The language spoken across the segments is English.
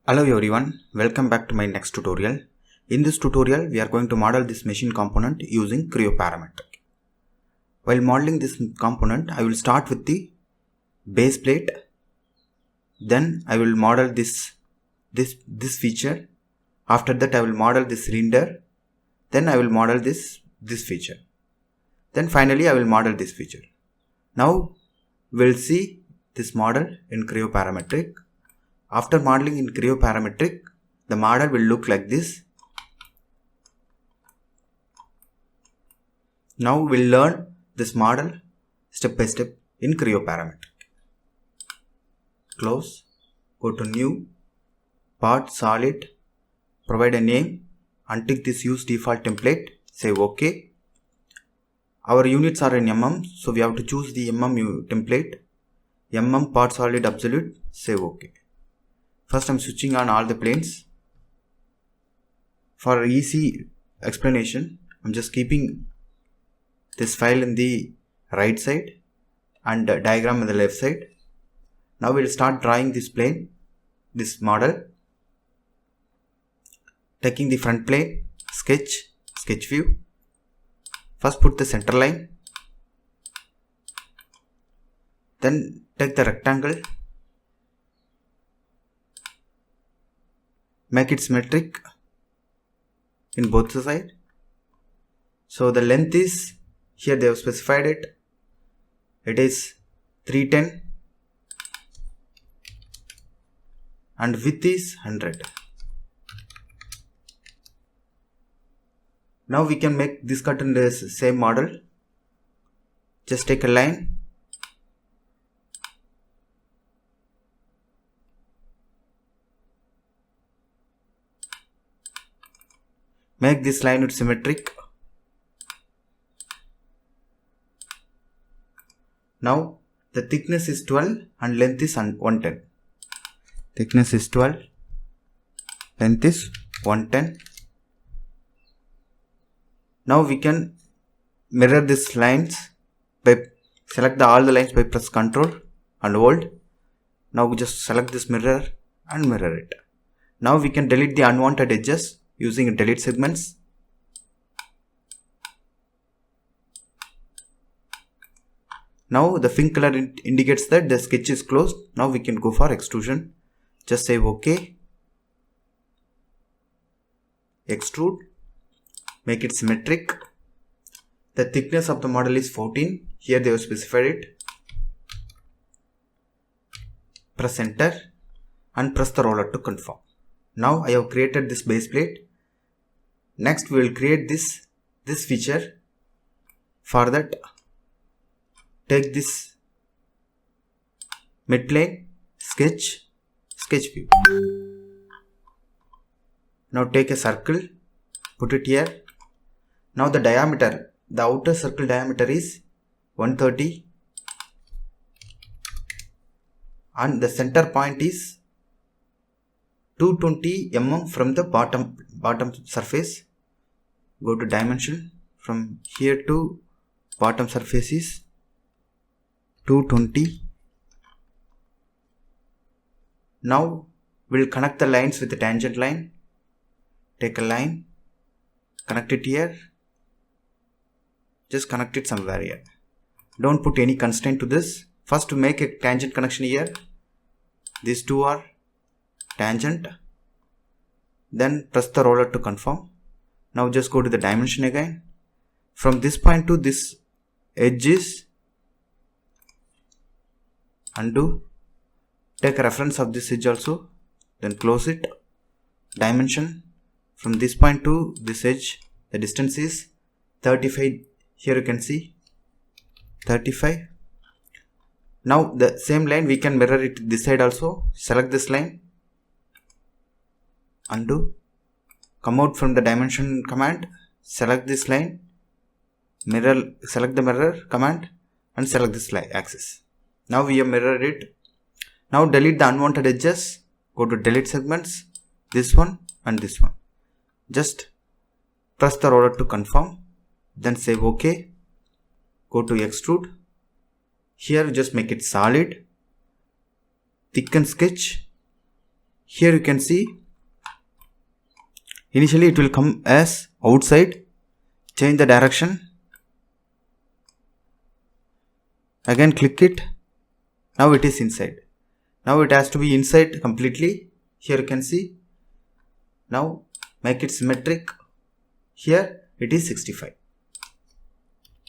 Hello everyone, welcome back to my next tutorial. In this tutorial, we are going to model this machine component using Creo Parametric. While modeling this component, I will start with the base plate. Then I will model this feature. After that, I will model this render. Then I will model this feature. Then finally, I will model this feature. Now, we'll see this model in Creo Parametric. After modeling in Creo Parametric, the model will look like this. Now we'll learn this model step by step in Creo Parametric. Close, go to New, Part Solid, provide a name, untick this Use Default Template, say OK. Our units are in mm, so we have to choose the template. Part Solid Absolute, say OK. First, I'm switching on all the planes. For easy explanation, I'm just keeping this file in the right side and the diagram on the left side. Now we'll start drawing this plane, this model. Taking the front plane, sketch view. First put the center line. Then take the rectangle. Make it symmetric in both sides. So the length is, here they have specified it. It is 310 and width is 100. Now we can make this cut in the same model. Just take a line. Make this line symmetric. Now the thickness is 12 and length is 110. Thickness is 12, length is 110. Now we can mirror these lines by select all the lines by press Ctrl and Hold. Now we just select this mirror and mirror it. Now we can delete the unwanted edges using delete segments. Now the pink color indicates that the sketch is closed. Now we can go for extrusion. Just say OK. Extrude. Make it symmetric. The thickness of the model is 14. Here they have specified it. Press enter and press the roller to confirm. Now I have created this base plate. Next we will create this feature. For that, take this midplane, sketch view. Now take a circle, put it here. Now the diameter, the outer circle diameter is 130 and the center point is 220 mm from the bottom surface. Go to dimension. From here to bottom surface is 220. Now we'll connect the lines with the tangent line. Take a line, connect it here. Just connect it somewhere here. Don't put any constraint to this. First to make a tangent connection here. These two are tangent. Then press the roller to confirm. Now just go to the dimension again. From this point to this edge is undo. Take a reference of this edge also. Then close it. Dimension. From this point to this edge, the distance is 35. Here you can see 35. Now the same line we can mirror it this side also. Select this line. Undo. Come out from the dimension command. Select this line. Mirror. Select the mirror command and select this line axis. Now we have mirrored it. Now delete the unwanted edges. Go to delete segments. This one and this one. Just press the roller to confirm. Then say OK. Go to extrude. Here just make it solid. Thicken sketch. here you can see initially it will come as outside. Change the direction. Again click it. Now it is inside. Now it has to be inside completely. Here you can see. Now make it symmetric. Here it is 65.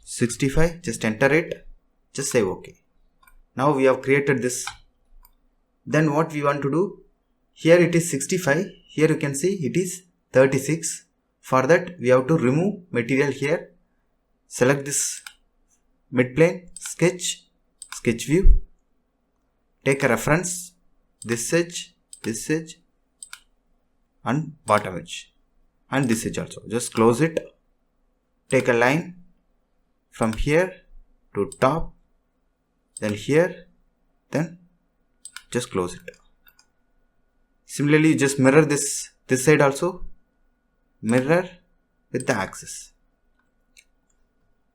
65, just enter it. Just say OK. Now we have created this. Then what we want to do? Here it is 65. Here you can see it is 36. For that we have to remove material here. Select this midplane, sketch view. Take a reference, this edge, and bottom edge, and this edge also. Just close it. Take a line from here to top, then here, then just close it. Similarly, just mirror this side also. Mirror with the axis.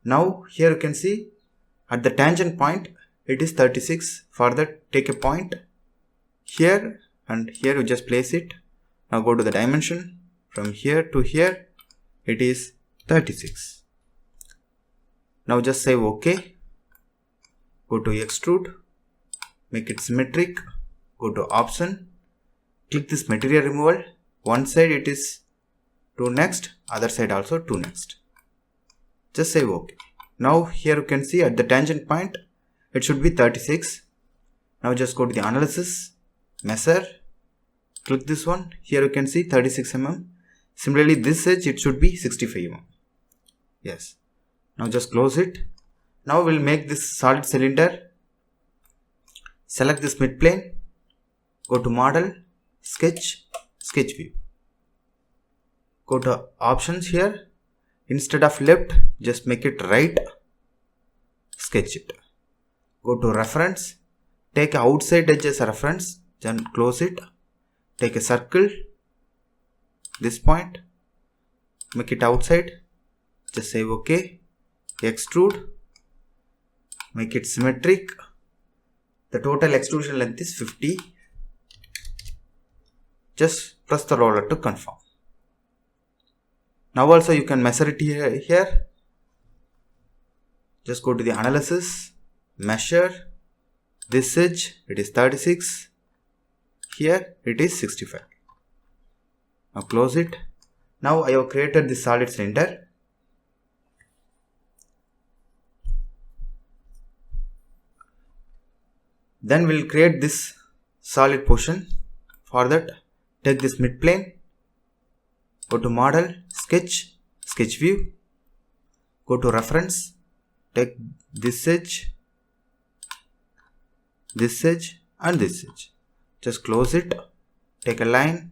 Now here you can see at the tangent point it is 36. For that, take a point here and here you just place it. Now go to the dimension. From here to here it is 36. Now just say OK. Go to extrude. Make it symmetric. Go to option. Click this material removal. One side it is 2 next. Other side also 2 next. Just say OK. Now here you can see at the tangent point it should be 36. Now just go to the analysis, measure, click this one. Here you can see 36 mm. Similarly this edge it should be 65 mm. Yes. Now just close it. Now we'll make this solid cylinder. Select this midplane. Go to model, sketch view. Go to options here. Instead of left, just make it right. Sketch it. Go to reference. Take a outside edge as a reference. Then close it. Take a circle. This point. Make it outside. Just say OK. Extrude. Make it symmetric. The total extrusion length is 50. Just press the roller to confirm. Now also you can measure it here. Just go to the analysis, measure. This edge it is 36. Here it is 65. Now close it. Now I have created this solid cylinder. Then we'll create this solid portion. For that, take this midplane. Go to model, sketch view. Go to reference. Take this edge, and this edge. Just close it. Take a line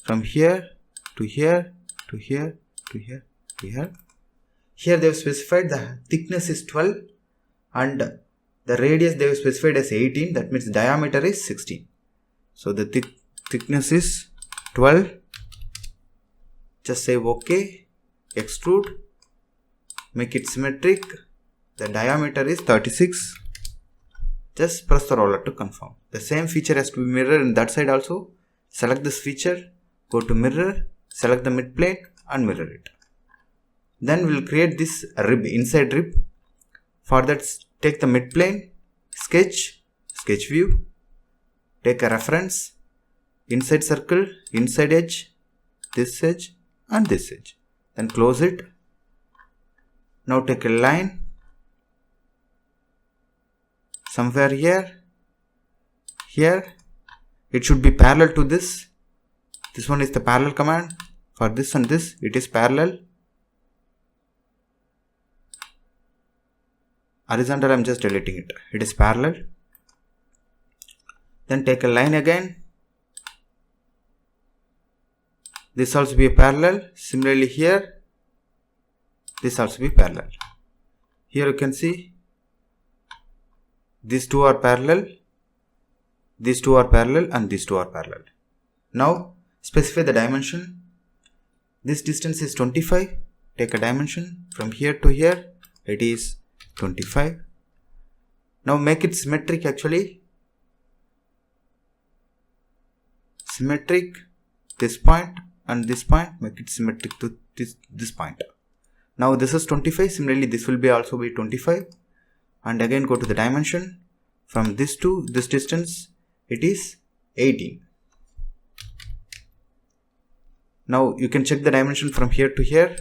from here to here to here to here to here. Here they have specified the thickness is 12 and the radius they have specified as 18. That means diameter is 16. So the thickness is 12. Just say OK. Extrude. Make it symmetric. The diameter is 36. Just press the roller to confirm. The same feature has to be mirrored in that side also. Select this feature. Go to mirror. Select the midplane and mirror it. Then we'll create this rib, inside rib. For that, take the midplane, sketch view. Take a reference. Inside circle, inside edge, this edge and this edge. Then close it. Now take a line. Somewhere here. It should be parallel to this. This one is the parallel command. For this and this, it is parallel. Horizontal, I am just deleting it. It is parallel. Then take a line again. This also be a parallel. Similarly here, this also be parallel. Here you can see these two are parallel. These two are parallel and these two are parallel. Now specify the dimension. This distance is 25. Take a dimension from here to here. It is 25. Now make it symmetric actually. symmetric, this point and this point, make it symmetric to this point. Now this is 25, similarly this will be also be 25, and again go to the dimension. From this to this distance it is 18. Now you can check the dimension from here to here,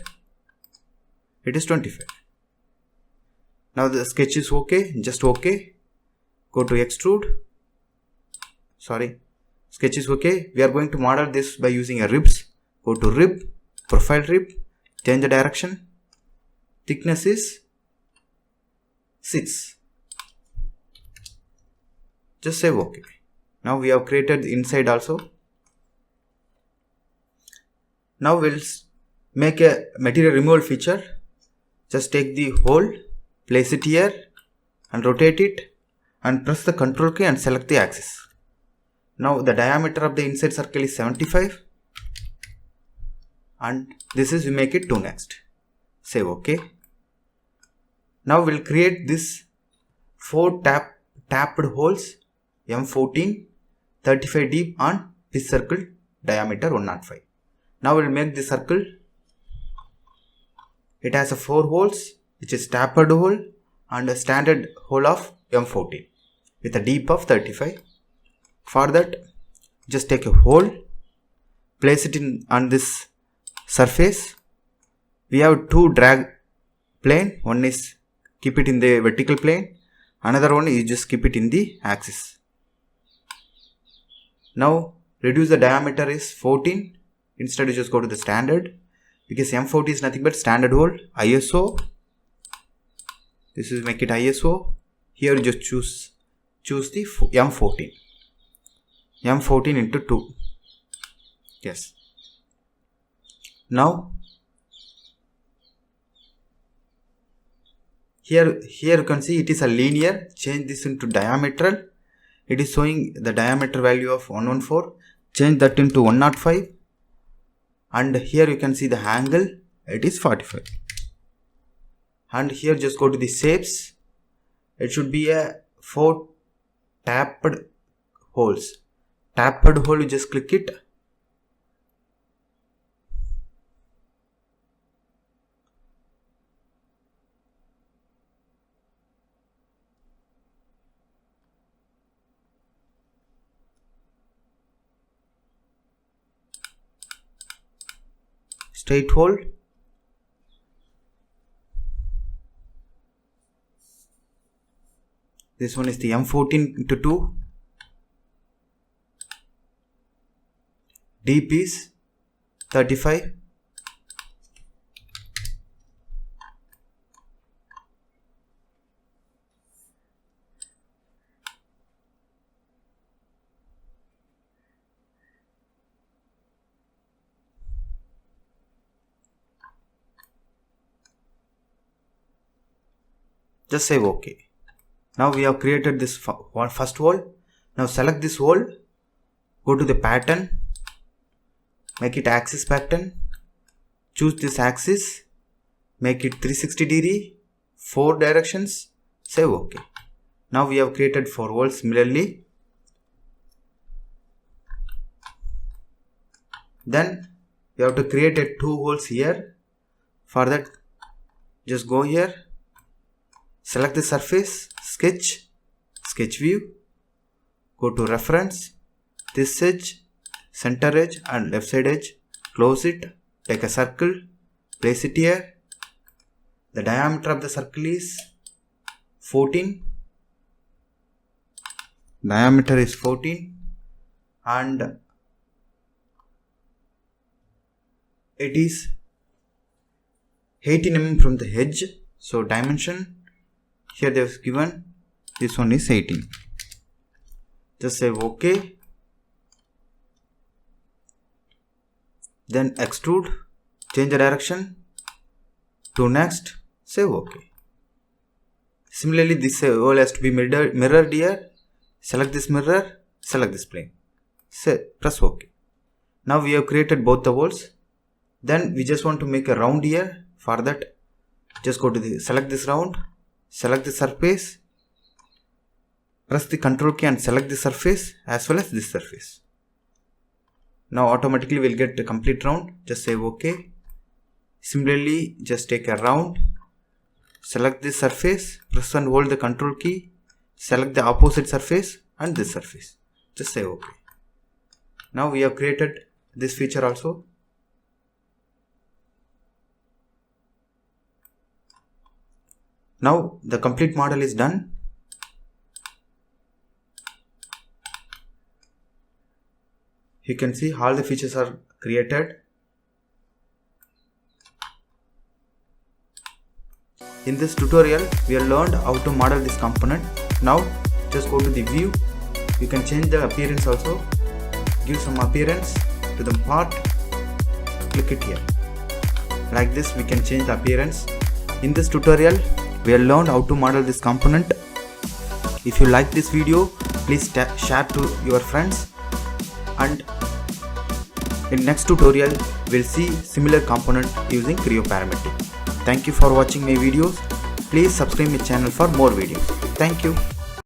it is 25. Now the sketch is okay, just okay. Go to extrude. Sorry, sketch is okay. We are going to model this by using a ribs. Go to rib, profile rib, change the direction. Thickness is 6. Just say okay. Now we have created the inside also. Now we'll make a material removal feature. Just take the hole, place it here and rotate it and press the Ctrl key and select the axis. Now the diameter of the inside circle is 75 and this is, we make it 2 next. Say okay. Now we'll create this 4 tapped holes, M14, 35 deep on this circle diameter 105. Now we'll make the circle. It has a 4 holes which is tapped hole and a standard hole of M14 with a deep of 35. For that, just take a hole, place it in on this surface. We have 2 drag plane. One is keep it in the vertical plane, another one is just keep it in the axis. Now reduce the diameter is 14. Instead you just go to the standard, because M40 is nothing but standard hole. ISO, this is make it ISO. Here you just choose the M14 into 2. Yes. Now here you can see it is a linear. Change this into diametral. It is showing the diameter value of 114. Change that into 105. And here you can see the angle, it is 45. And here just go to the shapes. It should be a 4 tapped holes. Tapped hole, you just click it. Straight hole. This one is the M14 into 2. Deep is 35. Just say OK. Now we have created this first hole. Now select this hole, go to the pattern, make it axis pattern, choose this axis, make it 360 degree, 4 directions, say OK. Now we have created 4 holes similarly. Then we have to create 2 holes here. For that, just go here. Select the surface, sketch, sketch view, go to reference, this edge, center edge and left side edge, close it, take a circle, place it here. The diameter of the circle is 14. Diameter is 14 and it is 18 mm from the edge. So dimension, here they have given this one is 18. Just say OK. Then extrude, change the direction to next, say OK. Similarly, this hole has to be mirrored here. Select this mirror, select this plane. Say press OK. Now we have created both the holes. Then we just want to make a round here. For that, just go to the select this round. Select the surface, press the Ctrl key and select the surface as well as this surface. Now automatically we'll get the complete round. Just say OK. Similarly, just take a round, select this surface, press and hold the control key, select the opposite surface and this surface. Just say OK. Now we have created this feature also. Now the complete model is done. You can see all the features are created. In this tutorial, we have learned how to model this component. Now just go to the view. You can change the appearance also. Give some appearance to the part. Click it here. Like this we can change the appearance. In this tutorial, we have learned how to model this component. If you like this video, please share to your friends. And in next tutorial, we'll see similar component using Creo Parametric. Thank you for watching my videos. Please subscribe my channel for more videos. Thank you.